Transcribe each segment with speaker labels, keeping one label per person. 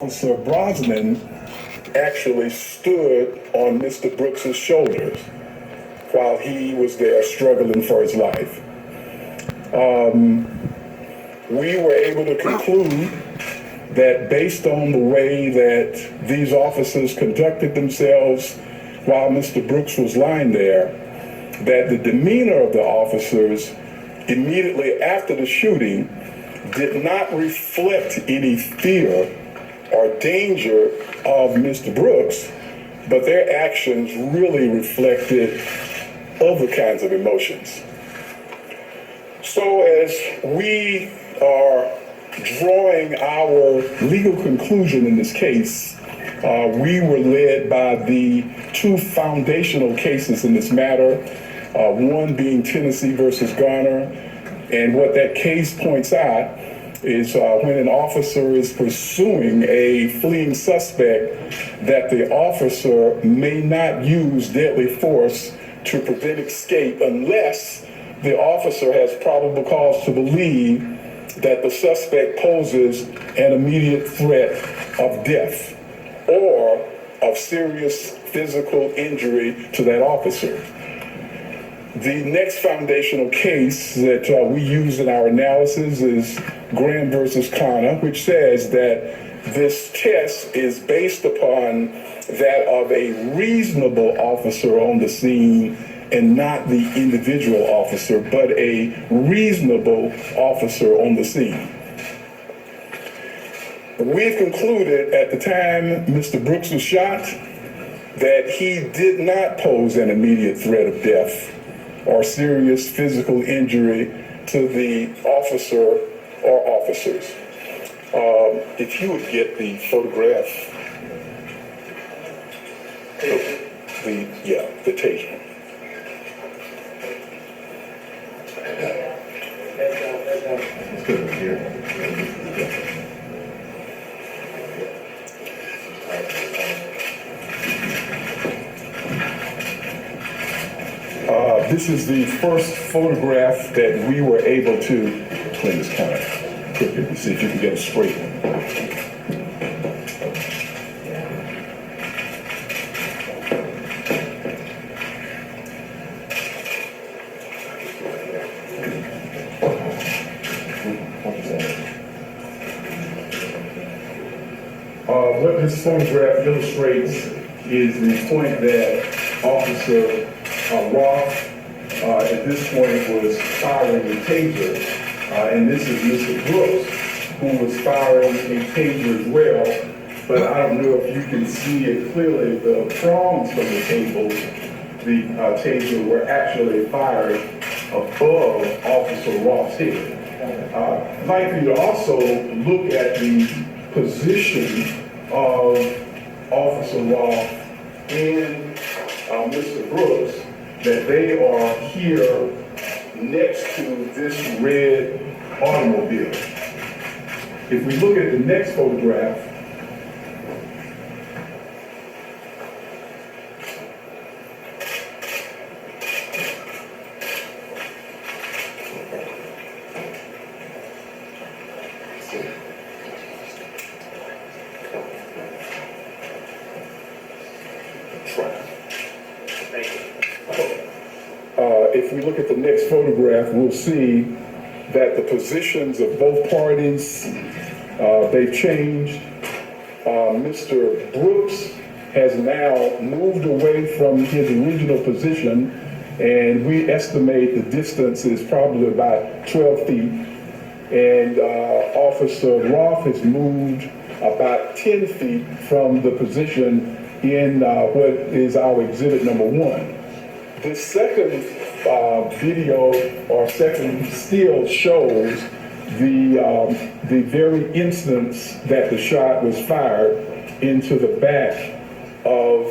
Speaker 1: Officer Brosnan actually stood on Mr. Brooks's shoulders while he was there struggling for his life. We were able to conclude that based on the way that these officers conducted themselves while Mr. Brooks was lying there, that the demeanor of the officers immediately after the shooting did not reflect any fear or danger of Mr. Brooks, but their actions really reflected other kinds of emotions. So as we are drawing our legal conclusion in this case, we were led by the two foundational cases in this matter, one being Tennessee versus Garner, and what that case points out is when an officer is pursuing a fleeing suspect, that the officer may not use deadly force to prevent escape unless the officer has probable cause to believe that the suspect poses an immediate threat of death or of serious physical injury to that officer. The next foundational case that we use in our analysis is Graham versus Connor, which says that this test is based upon that of a reasonable officer on the scene and not the individual officer, but a reasonable officer on the scene. We've concluded at the time Mr. Brooks was shot that he did not pose an immediate threat of death or serious physical injury to the officer or officers. If you would get the photograph, the taser. This is the first photograph that we were able to clean this kind of quickly to see if you can get it straight. What this photograph illustrates is the point that Officer Roth at this point was firing a taser, and this is Mr. Brooks, who was firing a taser as well, but I don't know if you can see it clearly. The prongs from the taser were actually fired above Officer Roth's head. I'd like for you to also look at the position of Officer Roth and Mr. Brooks, that they are here next to this red automobile. If we look at the next photograph, if we look at the next photograph, we'll see that the positions of both parties, they've changed. Mr. Brooks has now moved away from his original position, and we estimate the distance is probably about 12 feet. And Officer Roth has moved about 10 feet from the position in what is our exhibit number 1. The second video or second still shows the very instance that the shot was fired into the back of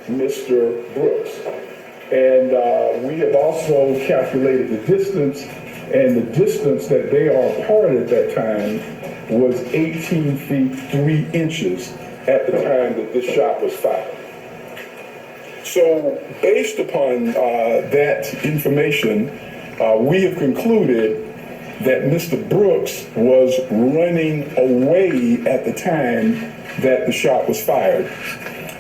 Speaker 1: Mr. Brooks. And we have also calculated the distance, and the distance that they are apart at that time was 18 feet 3 inches at the time that this shot was fired. So based upon that information, we have concluded that Mr. Brooks was running away at the time that the shot was fired.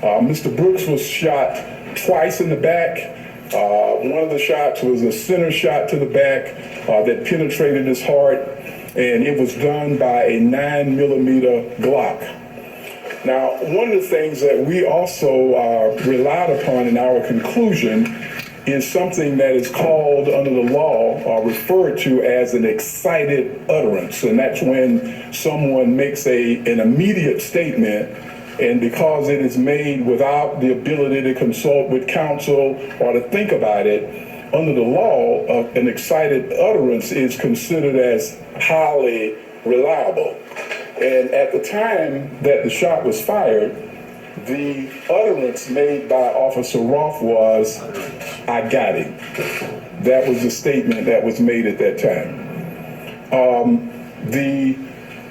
Speaker 1: Mr. Brooks was shot twice in the back. One of the shots was a center shot to the back that penetrated his heart, and it was done by a 9mm Glock. Now, one of the things that we also relied upon in our conclusion is something that is called under the law, referred to as an excited utterance. And that's when someone makes an immediate statement, and because it is made without the ability to consult with counsel or to think about it, under the law, an excited utterance is considered as highly reliable. And at the time that the shot was fired, the utterance made by Officer Roth was, "I got him." That was the statement that was made at that time.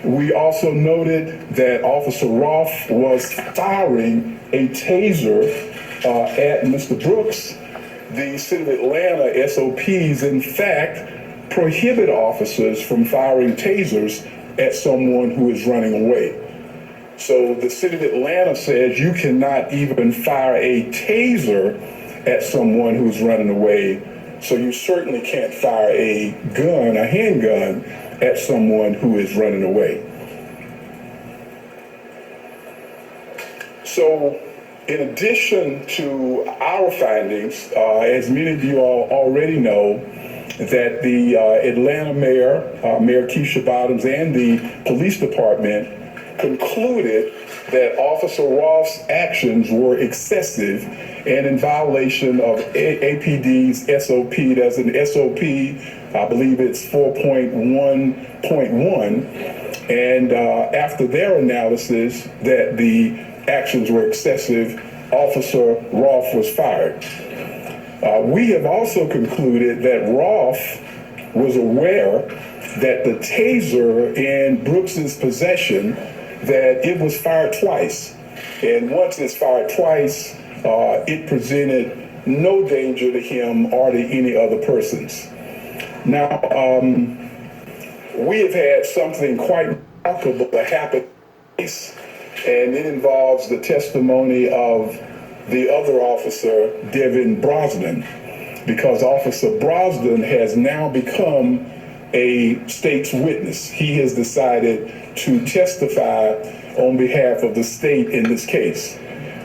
Speaker 1: We also noted that Officer Roth was firing a taser at Mr. Brooks. The City of Atlanta SOPs, in fact, prohibit officers from firing tasers at someone who is running away. So the City of Atlanta says you cannot even fire a taser at someone who's running away. So you certainly can't fire a gun, a handgun, at someone who is running away. So in addition to our findings, as many of you all already know, that the Atlanta mayor, Mayor Keisha Bottoms, and the police department concluded that Officer Roth's actions were excessive and in violation of APD's SOP. There's an SOP, I believe it's 4.1.1, and after their analysis that the actions were excessive, Officer Roth was fired. We have also concluded that Roth was aware that the taser in Brooks's possession, that it was fired twice. And once it's fired twice, it presented no danger to him or to any other persons. Now, we have had something quite remarkable that happened, and it involves the testimony of the other officer, Devin Brosnan, because Officer Brosnan has now become a state's witness. He has decided to testify on behalf of the state in this case.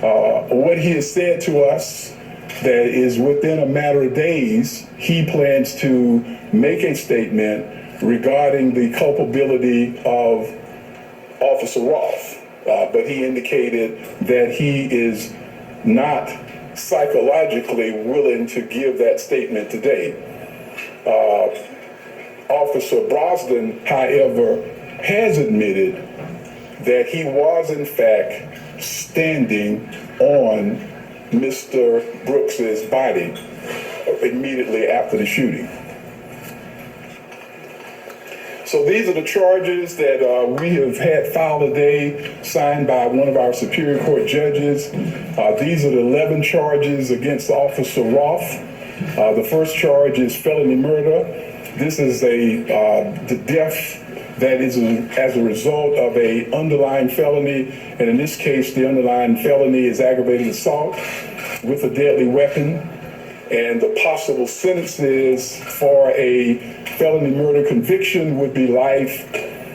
Speaker 1: What he has said to us, that is within a matter of days, he plans to make a statement regarding the culpability of Officer Roth. But he indicated that he is not psychologically willing to give that statement today. Officer Brosnan, however, has admitted that he was in fact standing on Mr. Brooks's body immediately after the shooting. So these are the charges that we have had filed today, signed by one of our Superior Court judges. These are the 11 charges against Officer Roth. The first charge is felony murder. This is the death that is as a result of a underlying felony, and in this case, the underlying felony is aggravated assault with a deadly weapon, and the possible sentences for a felony murder conviction would be life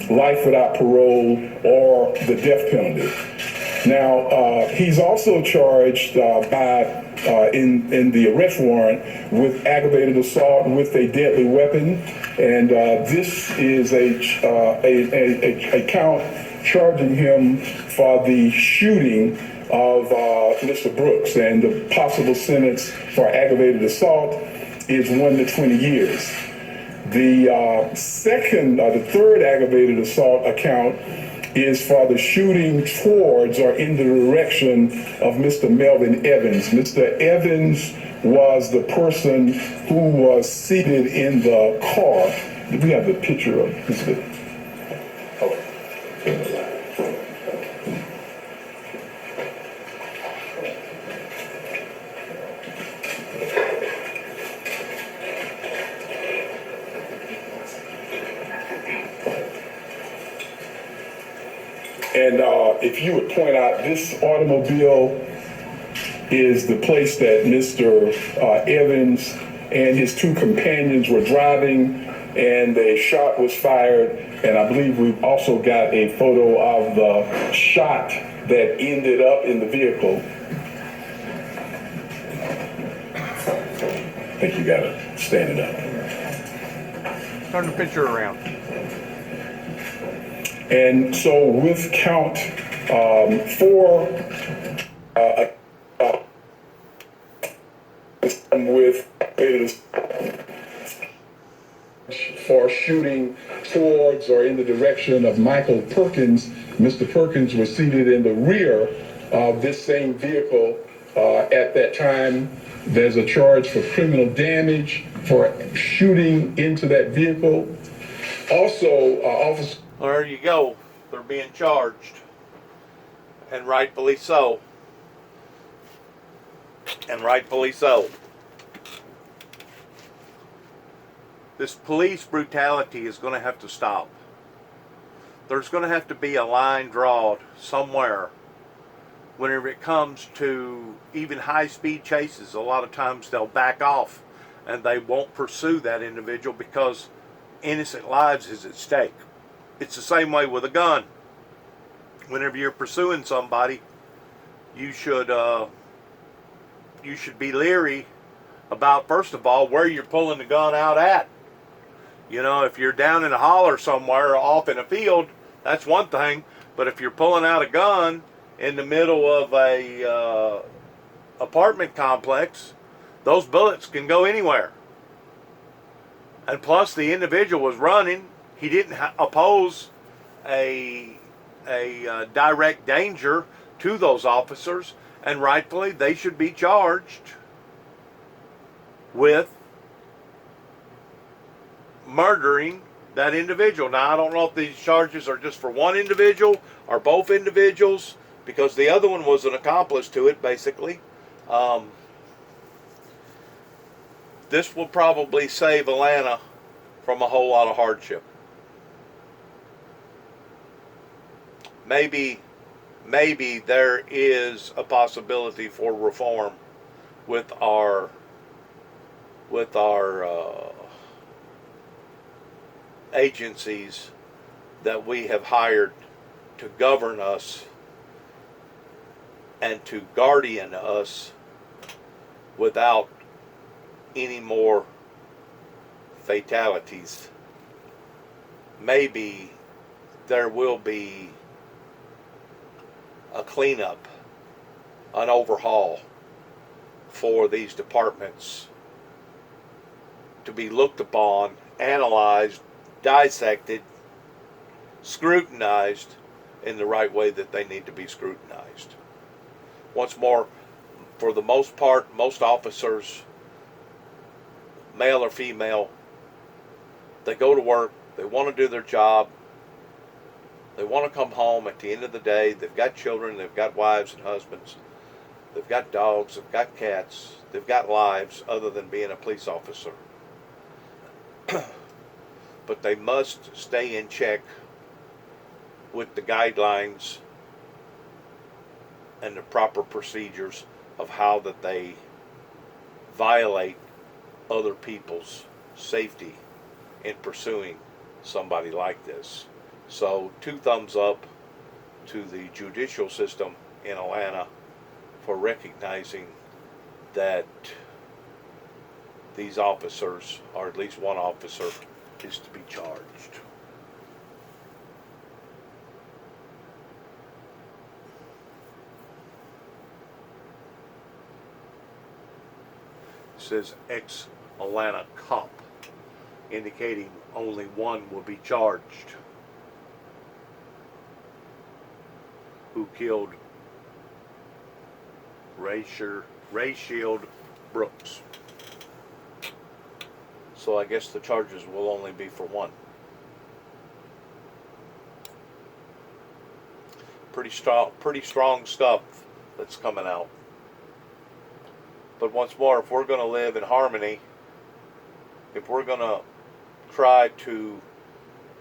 Speaker 1: without parole, or the death penalty. Now, he's also charged in the arrest warrant with aggravated assault with a deadly weapon, and this is a count charging him for the shooting of Mr. Brooks, and the possible sentence for aggravated assault is 1 to 20 years. The third aggravated assault account is for the shooting towards or in the direction of Mr. Melvin Evans. Mr. Evans was the person who was seated in the car. Do we have the picture of Mr. if you would point out, this automobile is the place that Mr. Evans and his two companions were driving, and a shot was fired. And I believe we've also got a photo of the shot that ended up in the vehicle. I think you gotta stand it up.
Speaker 2: Turn the picture around.
Speaker 1: And so with count 4, with for shooting towards or in the direction of Michael Perkins. Mr. Perkins was seated in the rear of this same vehicle at that time. There's a charge for criminal damage for shooting into that vehicle. Also, officer.
Speaker 2: Well, there you go. They're being charged. And rightfully so. And rightfully so. This police brutality is going to have to stop. There's going to have to be a line drawn somewhere. Whenever it comes to even high-speed chases, a lot of times they'll back off and they won't pursue that individual because innocent lives is at stake. It's the same way with a gun. Whenever you're pursuing somebody, you should be leery about, first of all, where you're pulling the gun out at. You know, if you're down in a holler somewhere or off in a field, that's one thing. But if you're pulling out a gun in the middle of a apartment complex, those bullets can go anywhere. And plus, the individual was running. He didn't oppose a direct danger to those officers, and rightfully, they should be charged with murdering that individual. Now, I don't know if these charges are just for one individual or both individuals, because the other one was an accomplice to it, basically. This will probably save Atlanta from a whole lot of hardship. Maybe there is a possibility for reform with our agencies that we have hired to govern us and to guardian us without any more fatalities. Maybe there will be a cleanup, an overhaul for these departments to be looked upon, analyzed, dissected, scrutinized in the right way that they need to be scrutinized. Once more, for the most part, most officers, male or female, they go to work, they want to do their job, they want to come home at the end of the day, they've got children, they've got wives and husbands, they've got dogs, they've got cats, they've got lives other than being a police officer. But they must stay in check with the guidelines and the proper procedures of how that they violate other people's safety in pursuing somebody like this. So 2 thumbs up to the judicial system in Atlanta for recognizing that these officers, or at least one officer, is to be charged. It says ex-Atlanta cop, indicating only one will be charged, who killed Rayshard Brooks. So I guess the charges will only be for one. Pretty strong stuff that's coming out. But once more, if we're going to live in harmony, if we're going to try to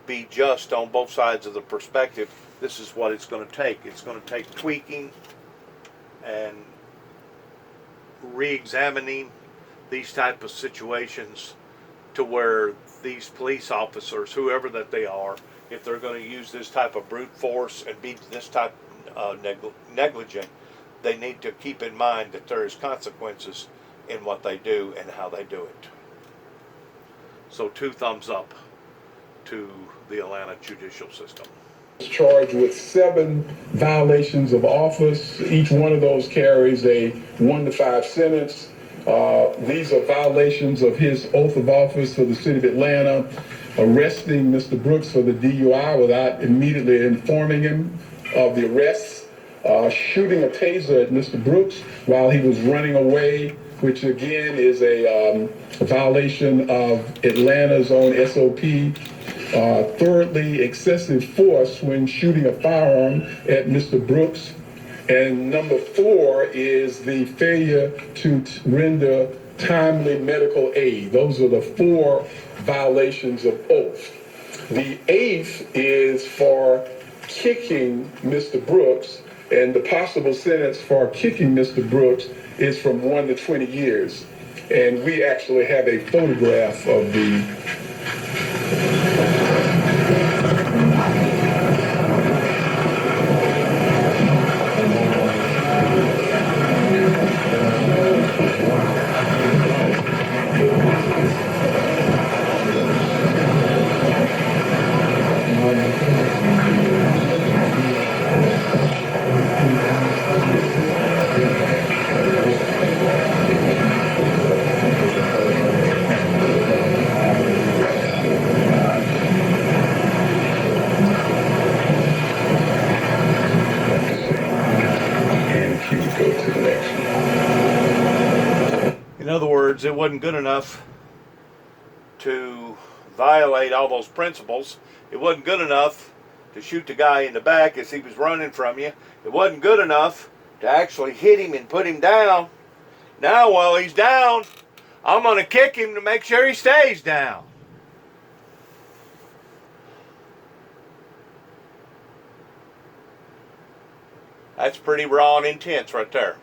Speaker 2: be just on both sides of the perspective, this is what it's going to take. It's going to take tweaking and re-examining these type of situations to where these police officers, whoever that they are, if they're going to use this type of brute force and be this type negligent, they need to keep in mind that there is consequences in what they do and how they do it. So 2 thumbs up to the Atlanta judicial system.
Speaker 1: Charged with 7 violations of office. Each one of those carries a 1 to 5 sentence. These are violations of his oath of office for the city of Atlanta, arresting Mr. Brooks for the DUI without immediately informing him of the arrest, shooting a taser at Mr. Brooks while he was running away, which again is a violation of Atlanta's own SOP. Thirdly, excessive force when shooting a firearm at Mr. Brooks. And number 4 is the failure to render timely medical aid. Those are the 4 violations of oath. The 8th is for kicking Mr. Brooks, and the possible sentence for kicking Mr. Brooks is from 1 to 20 years. And we actually have a photograph of the
Speaker 2: In other words, it wasn't good enough to violate all those principles. It wasn't good enough to shoot the guy in the back as he was running from you. It wasn't good enough to actually hit him and put him down. Now, while he's down, I'm going to kick him to make sure he stays down. That's pretty raw and intense right there.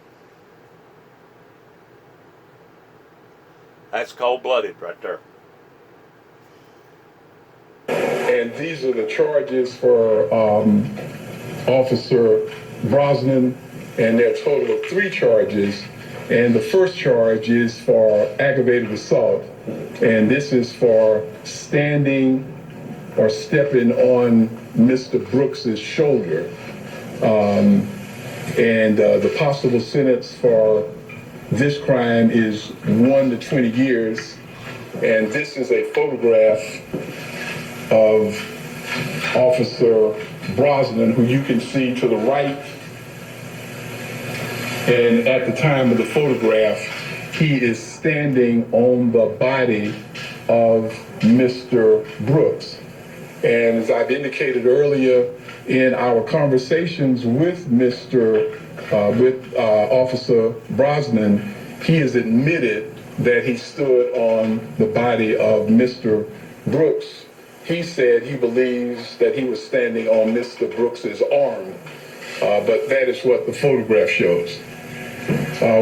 Speaker 2: That's cold-blooded right there.
Speaker 1: And these are the charges for Officer Brosnan, and there are a total of 3 charges. And the first charge is for aggravated assault, and this is for standing or stepping on Mr. Brooks's shoulder. The possible sentence for this crime is 1 to 20 years. And this is a photograph of Officer Brosnan, who you can see to the right. And at the time of the photograph, he is standing on the body of Mr. Brooks. And as I've indicated earlier in our conversations with Officer Brosnan, he has admitted that he stood on the body of Mr. Brooks. He said he believes that he was standing on Mr. Brooks's arm, but that is what the photograph shows.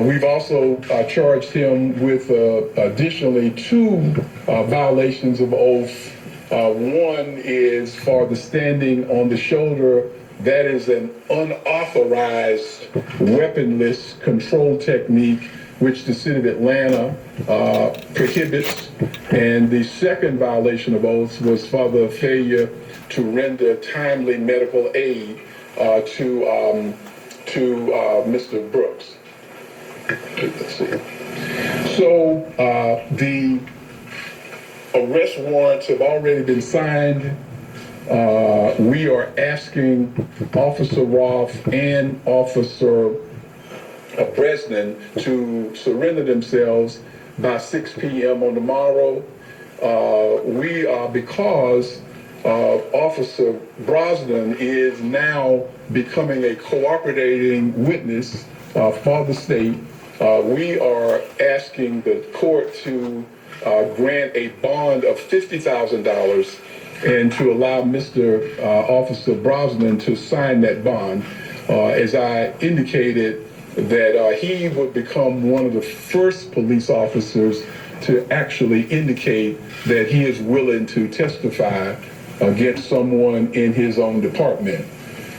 Speaker 1: We've also charged him with additionally 2 violations of oath. One is for the standing on the shoulder. That is an unauthorized weaponless control technique which the city of Atlanta prohibits. And the second violation of oath was for the failure to render timely medical aid to Mr. Brooks. Let's see. So the arrest warrants have already been signed. We are asking Officer Roth and Officer Brosnan to surrender themselves by 6 p.m. on tomorrow. Because Officer Brosnan is now becoming a cooperating witness for the state, we are asking the court to grant a bond of $50,000 and to allow Mr. Officer Brosnan to sign that bond. As I indicated, that he would become one of the first police officers to actually indicate that he is willing to testify against someone in his own department.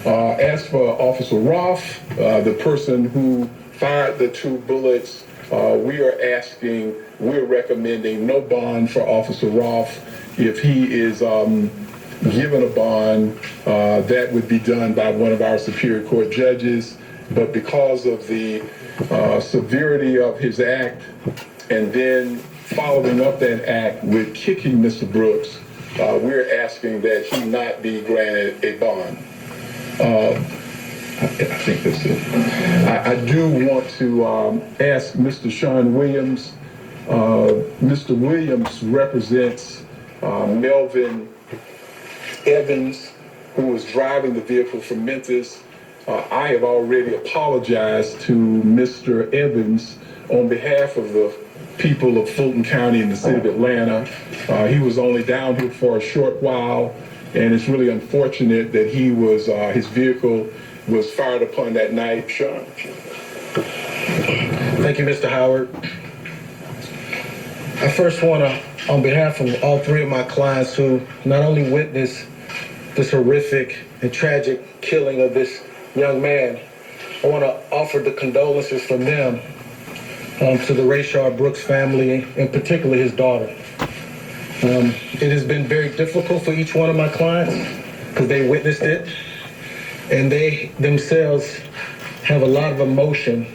Speaker 1: As for Officer Roth, the person who fired the 2 bullets, we're recommending no bond for Officer Roth. If he is given a bond, that would be done by one of our Superior Court judges. But because of the severity of his act, and then following up that act with kicking Mr. Brooks, we're asking that he not be granted a bond. I think that's it. I do want to ask Mr. Sean Williams. Mr. Williams represents Melvin Evans, who was driving the vehicle from Memphis. I have already apologized to Mr. Evans on behalf of the people of Fulton County and the city of Atlanta. He was only down here for a short while, and it's really unfortunate that his vehicle was fired upon that night. Sean.
Speaker 3: Thank you, Mr. Howard. I first want to, on behalf of all 3 of my clients who not only witnessed this horrific and tragic killing of this young man, I want to offer the condolences from them to the Rayshard Brooks family, and particularly his daughter. It has been very difficult for each one of my clients because they witnessed it, and they themselves have a lot of emotion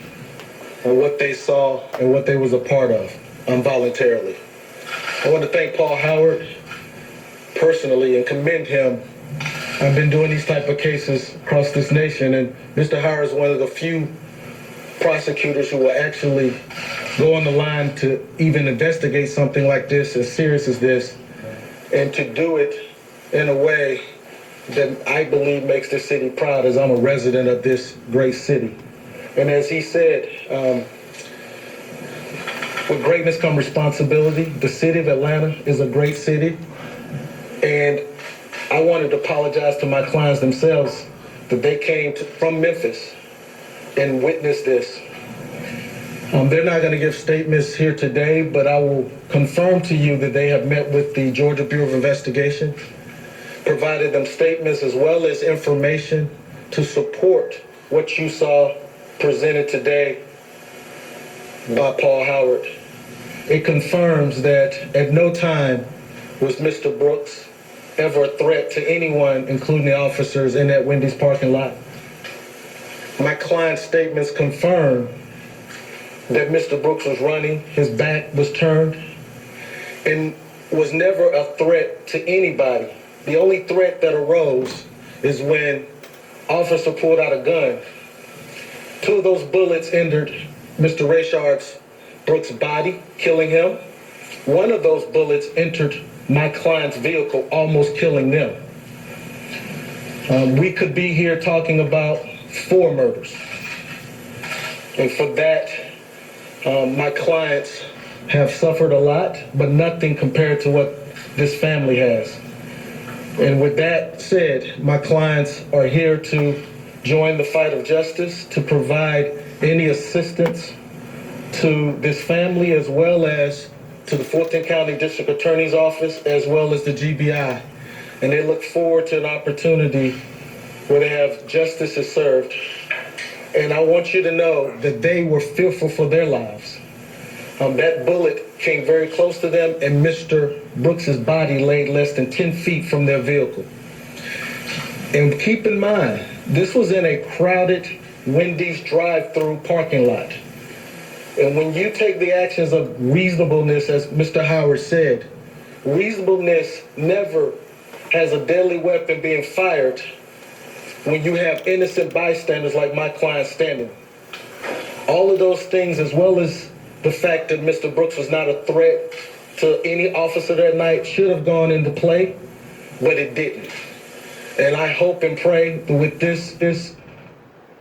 Speaker 3: on what they saw and what they was a part of involuntarily. I want to thank Paul Howard personally and commend him. I've been doing these type of cases across this nation, and Mr. Howard is one of the few prosecutors who will actually go on the line to even investigate something like this, as serious as this, and to do it in a way that I believe makes this city proud, as I'm a resident of this great city. And as he said, with greatness comes responsibility. The city of Atlanta is a great city, and I wanted to apologize to my clients themselves that they came from Memphis and witnessed this. They're not going to give statements here today, but I will confirm to you that they have met with the Georgia Bureau of Investigation, provided them statements as well as information to support what you saw presented today by Paul Howard. It confirms that at no time was Mr. Brooks ever a threat to anyone, including the officers in that Wendy's parking lot. My client's statements confirm that Mr. Brooks was running, his back was turned, and was never a threat to anybody. The only threat that arose is when officer pulled out a gun. 2 of those bullets entered Mr. Rayshard Brooks' body, killing him. 1 of those bullets entered my client's vehicle, almost killing them. We could be here talking about 4 murders. And for that, my clients have suffered a lot, but nothing compared to what this family has. And with that said, my clients are here to join the fight of justice, to provide any assistance to this family, as well as to the Fulton County District Attorney's Office, as well as the G.B.I. And they look forward to an opportunity where they have justice is served. And I want you to know that they were fearful for their lives. That bullet came very close to them, and Mr. Brooks's body laid less than 10 feet from their vehicle. And keep in mind, this was in a crowded Wendy's drive-through parking lot. And when you take the actions of reasonableness, as Mr. Howard said, reasonableness never has a deadly weapon being fired when you have innocent bystanders like my client standing. All of those things, as well as the fact that Mr. Brooks was not a threat to any officer that night, should have gone into play, but it didn't. And I hope and pray that with this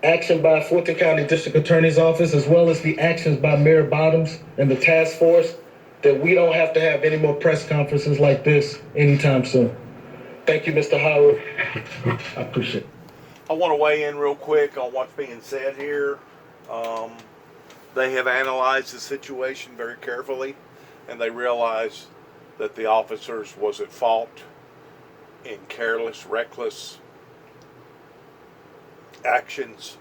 Speaker 3: action by Fulton County District Attorney's Office, as well as the actions by Mayor Bottoms and the task force, that we don't have to have any more press conferences like this anytime soon. Thank you, Mr. Howard. I appreciate it.
Speaker 2: I want to weigh in real quick on what's being said here. Um, they have analyzed the situation very carefully, and they realize that the officers was at fault in careless, reckless actions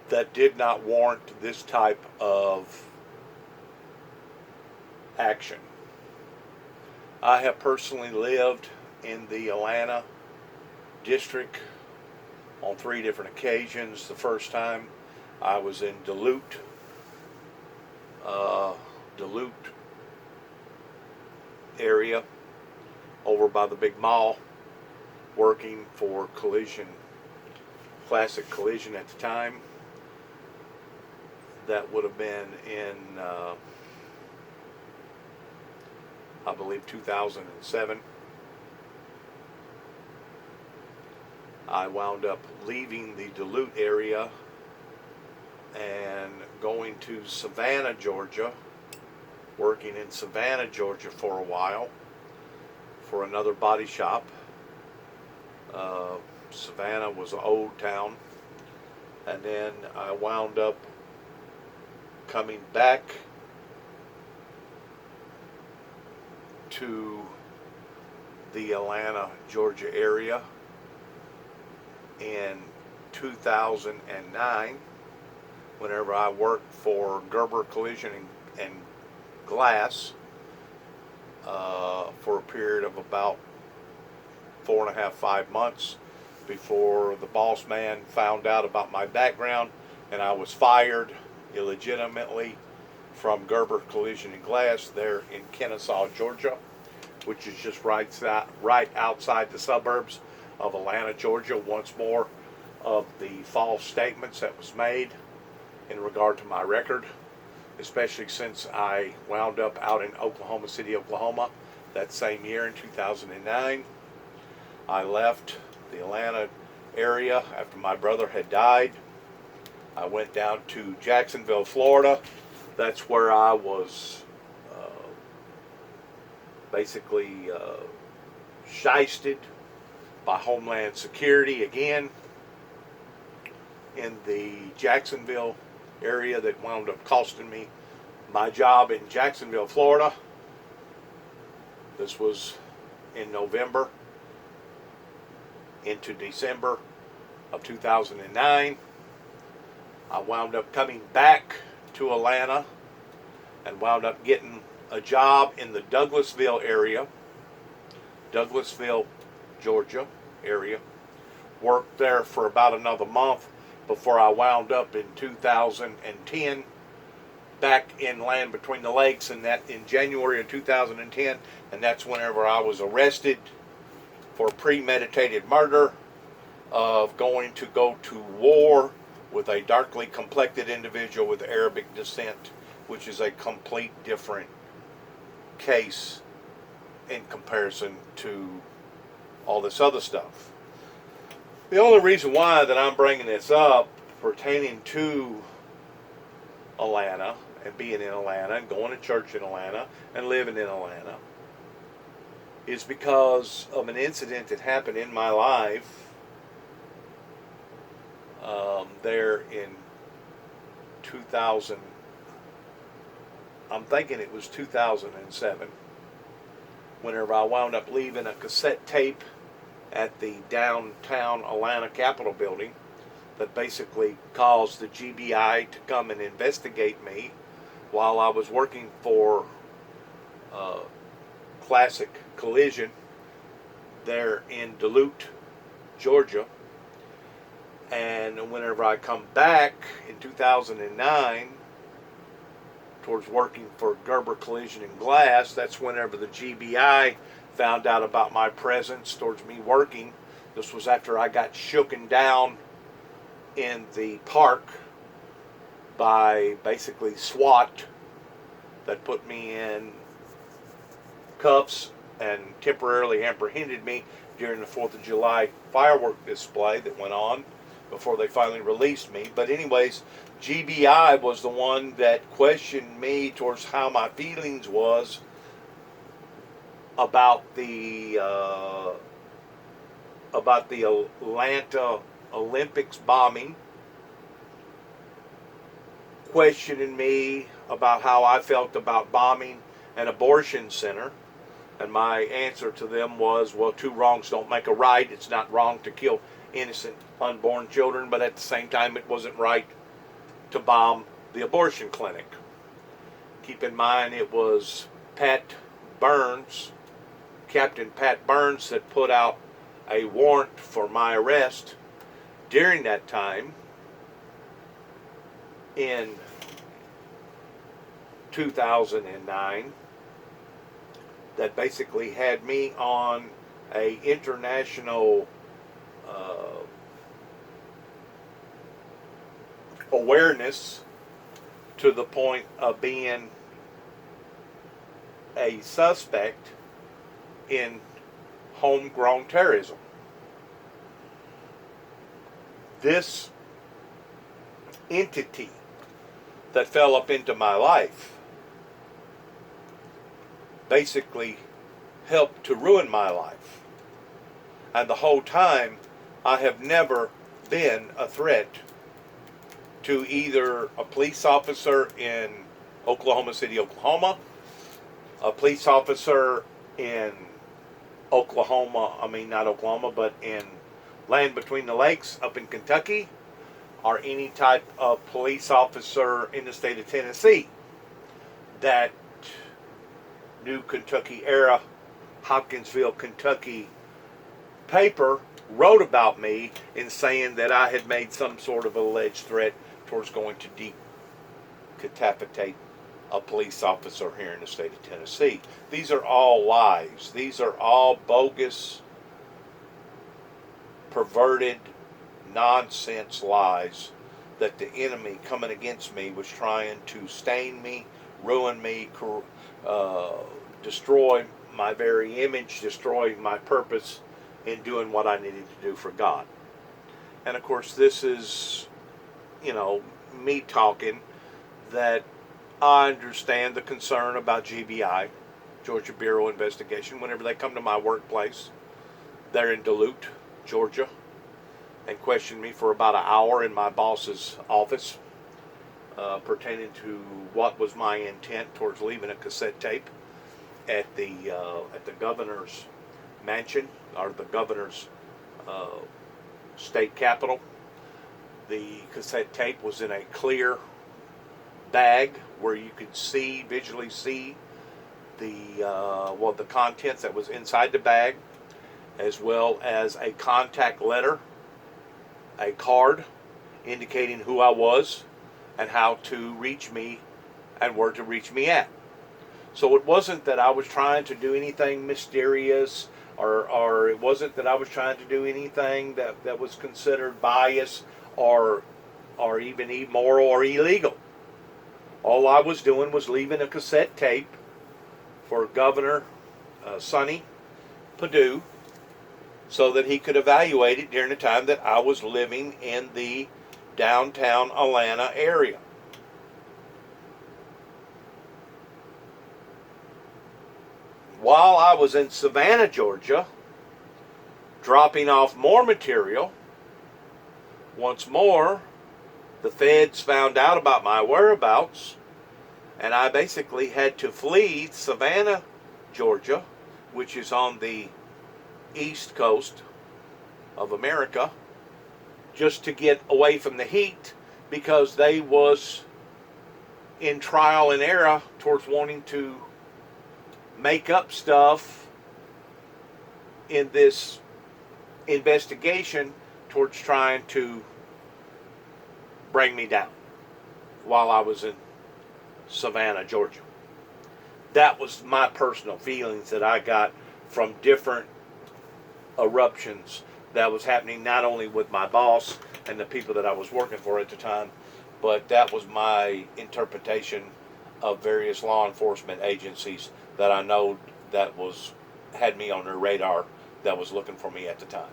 Speaker 2: that did not warrant this type of action. I have personally lived in the Atlanta district on 3 different occasions. The first time I was in Duluth area over by the big mall, working for Classic Collision at the time. That would have been in, I believe, 2007. I wound up leaving the Duluth area and going to Savannah, Georgia, working in Savannah, Georgia for a while for another body shop. Savannah was an old town, and then I wound up coming back to the Atlanta, Georgia area in 2009 whenever I worked for Gerber Collision and Glass for a period of about 4.5, 5 months before the boss man found out about my background and I was fired illegitimately from Gerber Collision and Glass there in Kennesaw, Georgia, which is just right outside the suburbs of Atlanta, Georgia. Once more of the false statements that was made in regard to my record, especially since I wound up out in Oklahoma City, Oklahoma that same year in 2009. I left the Atlanta area after my brother had died. I went down to Jacksonville, Florida. That's where I was basically shysted by Homeland Security again in the Jacksonville area. That wound up costing me my job in Jacksonville, Florida. This was in November into December of 2009. I wound up coming back to Atlanta and wound up getting a job in the Douglasville area, Douglasville, Georgia area. Worked there for about another month before I wound up in 2010 back in Land Between the Lakes, and that in January of 2010, and that's whenever I was arrested for premeditated murder of going to go to war with a darkly complected individual with Arabic descent, which is a complete different case in comparison to all this other stuff. The only reason why that I'm bringing this up pertaining to Atlanta and being in Atlanta and going to church in Atlanta and living in Atlanta is because of an incident that happened in my life there in 2000. I'm thinking it was 2007. Whenever I wound up leaving a cassette tape at the downtown Atlanta Capitol building that basically caused the G.B.I to come and investigate me while I was working for Classic Collision there in Duluth, Georgia. And whenever I come back in 2009 towards working for Gerber Collision and Glass, that's whenever the G.B.I found out about my presence towards me working. This was after I got shooken down in the park by basically SWAT that put me in cuffs and temporarily apprehended me during the 4th of July firework display that went on before they finally released me. But anyways, G.B.I was the one that questioned me towards how my feelings was about the about the Atlanta Olympics bombing, questioning me about how I felt about bombing an abortion center. And my answer to them was, well, two wrongs don't make a right. It's not wrong to kill innocent unborn children, but at the same time, it wasn't right to bomb the abortion clinic. Keep in mind, it was Captain Pat Burns, that put out a warrant for my arrest during that time in 2009, that basically had me on a international awareness to the point of being a suspect in homegrown terrorism. This entity that fell up into my life basically helped to ruin my life. And the whole time, I have never been a threat to either a police officer in Oklahoma City, Oklahoma, a police officer in in Land Between the Lakes up in Kentucky, or any type of police officer in the state of Tennessee. That New Kentucky Era, Hopkinsville, Kentucky paper wrote about me in saying that I had made some sort of alleged threat towards going to decapitate a police officer here in the state of Tennessee. These are all lies. These are all bogus, perverted, nonsense lies that the enemy coming against me was trying to stain me, ruin me, destroy my very image, destroy my purpose in doing what I needed to do for God. And of course, this is, me talking that I understand the concern about G.B.I, Georgia Bureau Investigation, whenever they come to my workplace. They're in Duluth, Georgia, and questioned me for about an hour in my boss's office pertaining to what was my intent towards leaving a cassette tape at the governor's mansion, or the governor's state capitol. The cassette tape was in a clear bag where you could visually see the contents that was inside the bag, as well as a contact letter, a card indicating who I was and how to reach me and where to reach me at. So it wasn't that I was trying to do anything mysterious, or it wasn't that I was trying to do anything that was considered bias or even immoral or illegal. All I was doing was leaving a cassette tape for Governor Sonny Perdue so that he could evaluate it during the time that I was living in the downtown Atlanta area. While I was in Savannah, Georgia, dropping off more material, once more, the feds found out about my whereabouts, and I basically had to flee Savannah, Georgia, which is on the east coast of America, just to get away from the heat, because they was in trial and error towards wanting to make up stuff in this investigation towards trying to bring me down while I was in Savannah, Georgia. That was my personal feelings that I got from different eruptions that was happening, not only with my boss and the people that I was working for at the time, but that was my interpretation of various law enforcement agencies that I know that had me on their radar, that was looking for me at the time.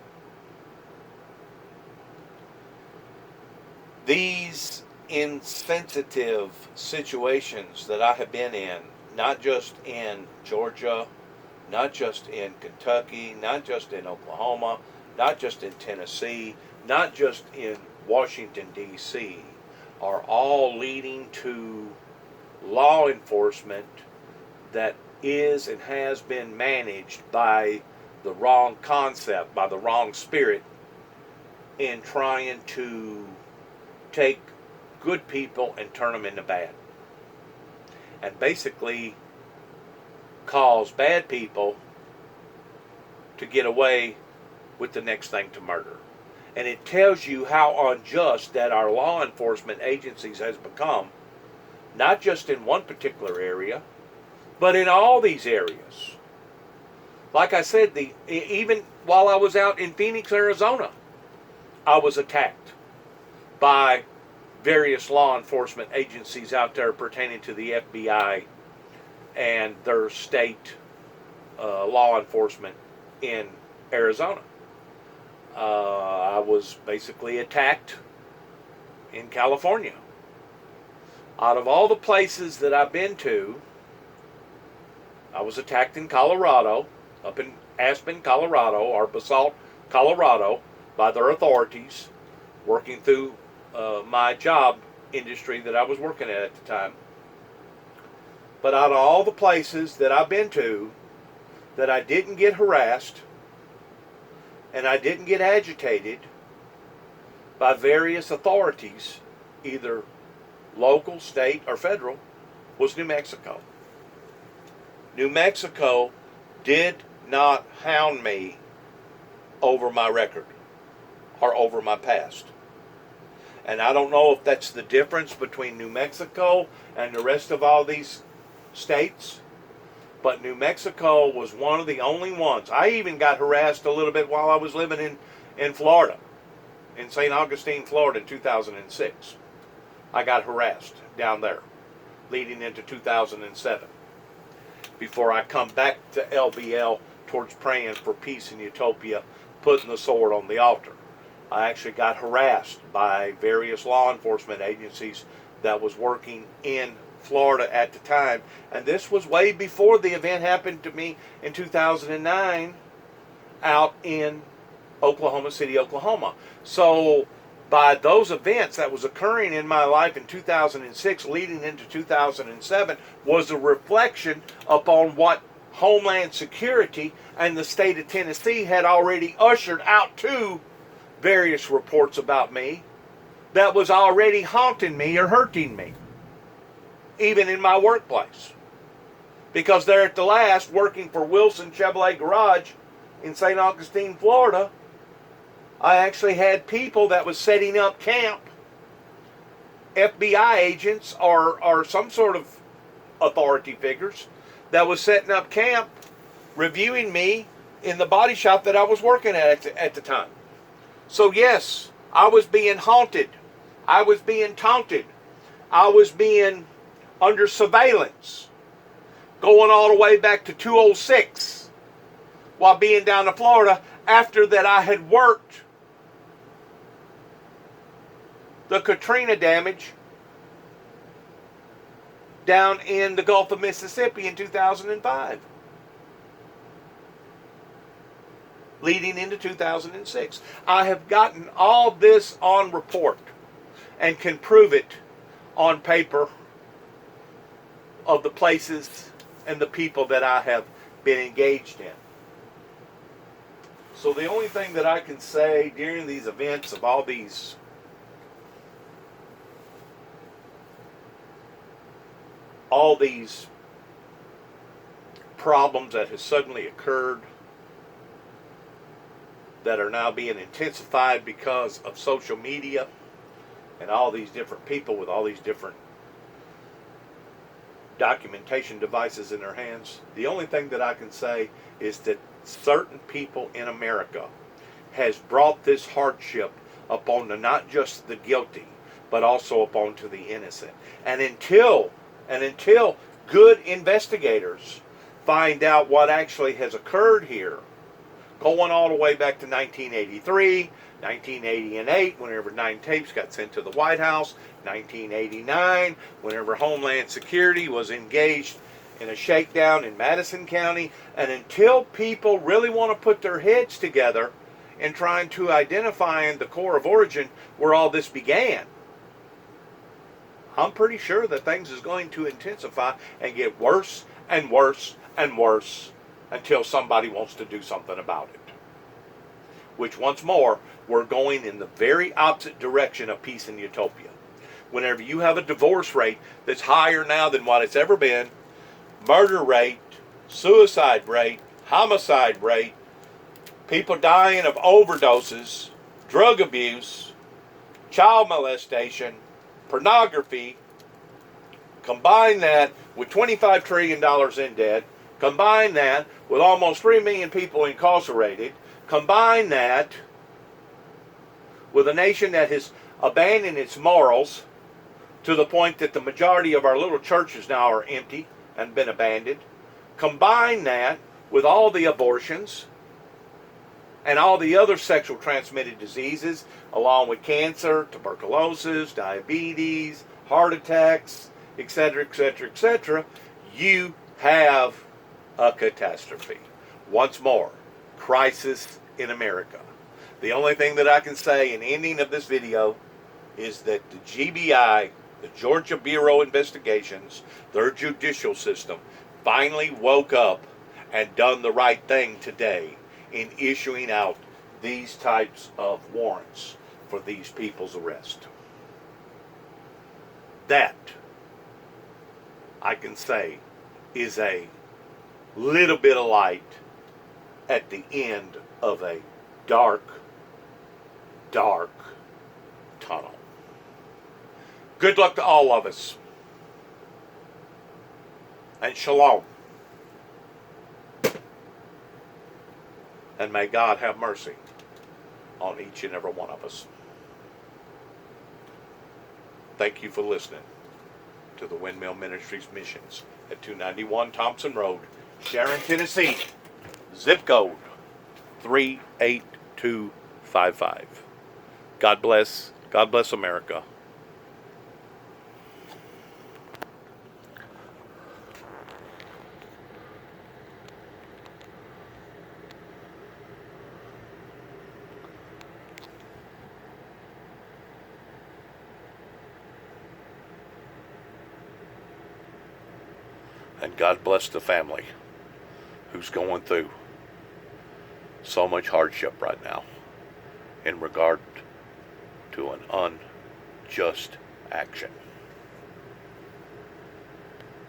Speaker 2: These insensitive situations that I have been in, not just in Georgia, not just in Kentucky, not just in Oklahoma, not just in Tennessee, not just in Washington, D.C., are all leading to law enforcement that is and has been managed by the wrong concept, by the wrong spirit, in trying to take good people and turn them into bad. And basically cause bad people to get away with the next thing to murder. And it tells you how unjust that our law enforcement agencies has become, not just in one particular area, but in all these areas. Like I said, even while I was out in Phoenix, Arizona, I was attacked by various law enforcement agencies out there pertaining to the FBI and their state law enforcement in Arizona. I was basically attacked in California. Out of all the places that I've been to, I was attacked in Colorado, up in Aspen, Colorado, or Basalt, Colorado, by their authorities, working through my job industry that I was working at the time. But out of all the places that I've been to, that I didn't get harassed, and I didn't get agitated by various authorities, either local, state, or federal, was New Mexico. New Mexico did not hound me over my record or over my past. And I don't know if that's the difference between New Mexico and the rest of all these states, but New Mexico was one of the only ones. I even got harassed a little bit while I was living in Florida, in St. Augustine, Florida in 2006. I got harassed down there, leading into 2007. Before I come back to LBL towards praying for peace and utopia, putting the sword on the altar. I actually got harassed by various law enforcement agencies that was working in Florida at the time. And this was way before the event happened to me in 2009 out in Oklahoma City, Oklahoma. So by those events that was occurring in my life in 2006 leading into 2007 was a reflection upon what Homeland Security and the state of Tennessee had already ushered out to various reports about me that was already haunting me or hurting me, even in my workplace. Because there at the last, working for Wilson Chevrolet Garage in St. Augustine, Florida, I actually had people that was setting up camp, FBI agents or some sort of authority figures that was setting up camp, reviewing me in the body shop that I was working at the time. So yes, I was being haunted. I was being taunted. I was being under surveillance, going all the way back to 2006 while being down in Florida after that I had worked the Katrina damage down in the Gulf of Mississippi in 2005. Leading into 2006. I have gotten all this on report and can prove it on paper of the places and the people that I have been engaged in. So the only thing that I can say during these events of all these problems that has suddenly occurred that are now being intensified because of social media and all these different people with all these different documentation devices in their hands. The only thing that I can say is that certain people in America has brought this hardship upon not just the guilty, but also upon to the innocent. And until good investigators find out what actually has occurred here, going all the way back to 1983, 1988, whenever 9 tapes got sent to the White House, 1989, whenever Homeland Security was engaged in a shakedown in Madison County, and until people really want to put their heads together in trying to identify in the core of origin where all this began. I'm pretty sure that things is going to intensify and get worse and worse and worse until somebody wants to do something about it. Which, once more, we're going in the very opposite direction of peace and utopia. Whenever you have a divorce rate that's higher now than what it's ever been, murder rate, suicide rate, homicide rate, people dying of overdoses, drug abuse, child molestation, pornography, combine that with $25 trillion in debt, combine that with almost 3 million people incarcerated, combine that with a nation that has abandoned its morals to the point that the majority of our little churches now are empty and been abandoned, combine that with all the abortions and all the other sexual transmitted diseases, along with cancer, tuberculosis, diabetes, heart attacks, etc., etc., etc., you have a catastrophe. Once more, crisis in America. The only thing that I can say in ending of this video is that the G.B.I, the Georgia Bureau of Investigations, their judicial system, finally woke up and done the right thing today in issuing out these types of warrants for these people's arrest. That, I can say, is a little bit of light at the end of a dark, dark tunnel. Good luck to all of us. And shalom. And may God have mercy on each and every one of us. Thank you for listening to the Windmill Ministries missions at 291 Thompson Road, Sharon, Tennessee. Zip code 38255. God bless. God bless America. And God bless the family who's going through so much hardship right now in regard to an unjust action.